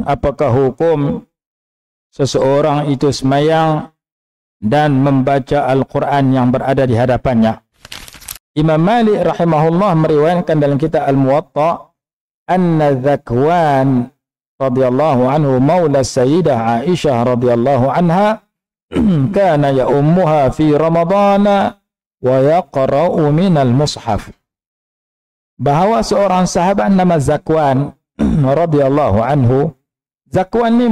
apakah hukum seseorang itu semayang dan membaca Al-Quran yang berada di hadapannya. Imam Malik rahimahullah meriwayatkan dalam kitab Al-Muwatta, anna Zakwan radhiyallahu anhu maula Sayyidah Aisyah radhiyallahu anha kana ya'ummuha fi Ramadana wa yaqra'u minal mushaf. Bahawa seorang sahabat nama Zakwan radhiyallahu anhu, Zakwan ni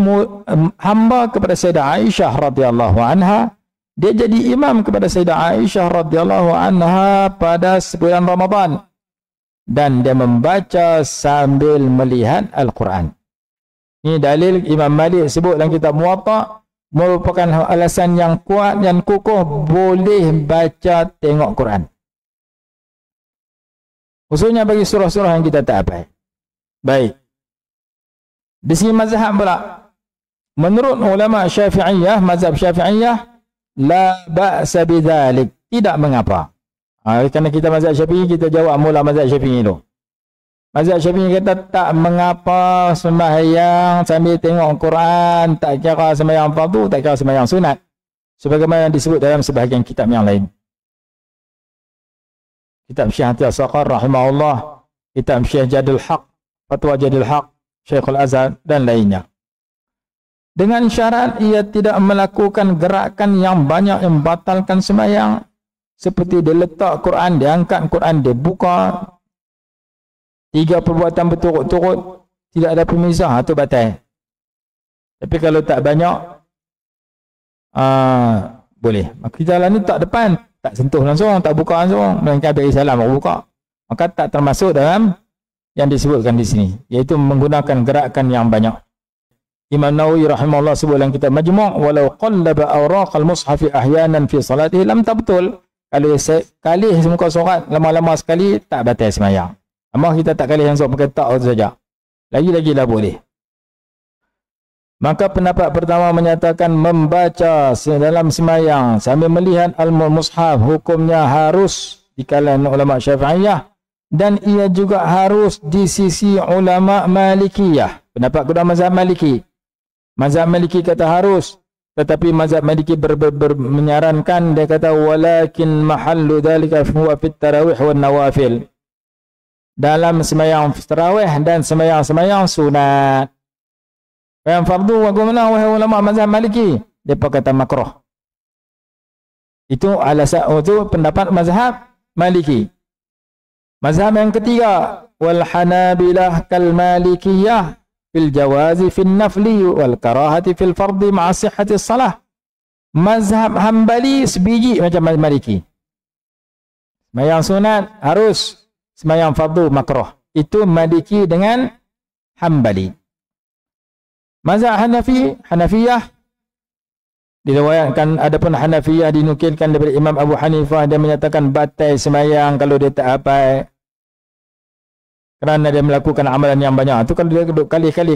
hamba kepada Sayyidah Aisyah radhiyallahu anha. Dia jadi imam kepada Sayyidah Aisyah radhiyallahu anha pada bulan Ramadan, dan dia membaca sambil melihat Al-Quran. Ini dalil Imam Malik sebut dalam kitab Muwatta, merupakan alasan yang kuat dan kukuh boleh baca tengok Quran, khususnya bagi surah-surah yang kita tak hafal. Baik, di sini mazhab pula, menurut ulama Syafi'iyah, mazhab Syafi'iyah, la ba'sa bidzalik, tidak mengapa. Kerana kita mazhab Syafi'i, kita jawab mula mazhab Syafi'i dulu. Mazhab Syafi'i kata tak mengapa sembahyang sambil tengok Quran, tak kira sembahyang fardu, tak kira sembahyang sunat, sebagaimana yang disebut dalam sebahagian kitab yang lain. Kitab Syekh Atiyah Saqar rahimahullah, kitab Syekh Jadul Haq, Fatwa Jadul Haq, Syekhul Azhar dan lainnya. Dengan syarat ia tidak melakukan gerakan yang banyak yang batalkan sembahyang, seperti dia letak Quran, dia angkat Quran, dia buka, 3 perbuatan berturut-turut, tidak ada pemisah, itu batal. Tapi kalau tak banyak, boleh. Maka jalan ni tak depan, tak sentuh langsung, tak buka langsung, melainkan beri salam baru buka. Maka tak termasuk dalam yang disebutkan di sini, iaitu menggunakan gerakan yang banyak. Imam Nawawi rahimahullah sebut dalam kitab Majmu', walau qallaba awraqal mushafi ahyanan fi salatihi lam tabtul. Kalau sekali muka surat lama-lama sekali, tak batal sembahyang. Amal kita tak kali langsung pakai tak itu saja, lagi-lagi dah boleh. Maka pendapat pertama menyatakan membaca dalam sembahyang sambil melihat al-mushaf hukumnya harus di kalangan ulama Syafi'iyah, dan ia juga harus di sisi ulama Malikiyah. Pendapat kedua mazhab Maliki. Mazhab Maliki kata harus, tetapi mazhab Maliki menyarankan, dia kata walakin mahallu dhalika huwa fit tarawih wan nawafil. Dalam sembahyang tarawih dan sembahyang sunat. Yang fardu bagaimana wahai ulama mazhab Maliki? Depa kata makruh. Itu alasan, itu pendapat mazhab Maliki. Mazhab yang ketiga, wal Hanabilah kal Malikiyah fil jawazi fil nafli wal karahati fil fardi ma'a sihhati salah. Mazhab Hambali sebiji macam Maliki. Sembahyang sunat harus, sembahyang fardu makruh. Itu Maliki dengan Hambali. Mazhab Hanafiyah diriwayatkan, adapun Hanafiyah dinukilkan daripada Imam Abu Hanifah, dia menyatakan batal sembahyang kalau dia tak hafal, kerana dia melakukan amalan yang banyak. Itu kalau dia duduk kali-kali.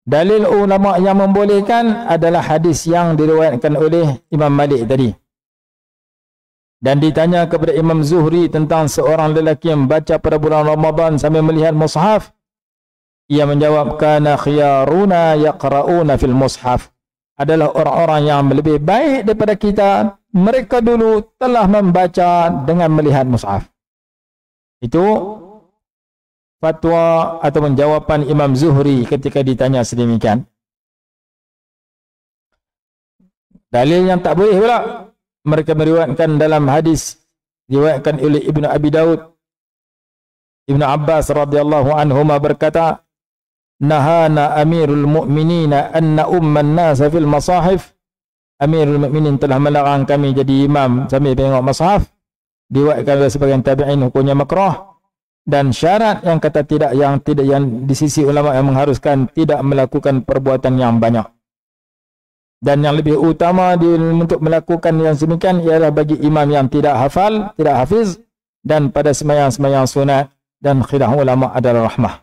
Dalil ulama yang membolehkan adalah hadis yang diriwayatkan oleh Imam Malik tadi. Dan ditanya kepada Imam Zuhri tentang seorang lelaki yang baca pada bulan Ramadan sambil melihat mushaf, ia menjawab, kana khiyaruna yaqra'una fil mushaf. Adalah orang-orang yang lebih baik daripada kita, mereka dulu telah membaca dengan melihat mushaf. Itu fatwa atau jawapan Imam Zuhri ketika ditanya sedemikian. Dalil yang tak boleh pula, mereka meriwayatkan dalam hadis diriwayatkan oleh Ibnu Abi Daud, Ibnu Abbas radhiyallahu anhuma berkata, nahana amirul mu'minina anna umman nasa fil masahif. Amirul mu'minin telah melarang kami jadi imam sambil tengok mushaf. Diriwayatkan oleh sebagian tabi'in hukumnya makruh, dan syarat yang kata tidak, yang di sisi ulama yang mengharuskan tidak melakukan perbuatan yang banyak. Dan yang lebih utama untuk melakukan yang demikian ialah bagi imam yang tidak hafal, tidak hafiz, dan pada sembahyang-sembahyang sunat, dan khilaf ulama adalah rahmah.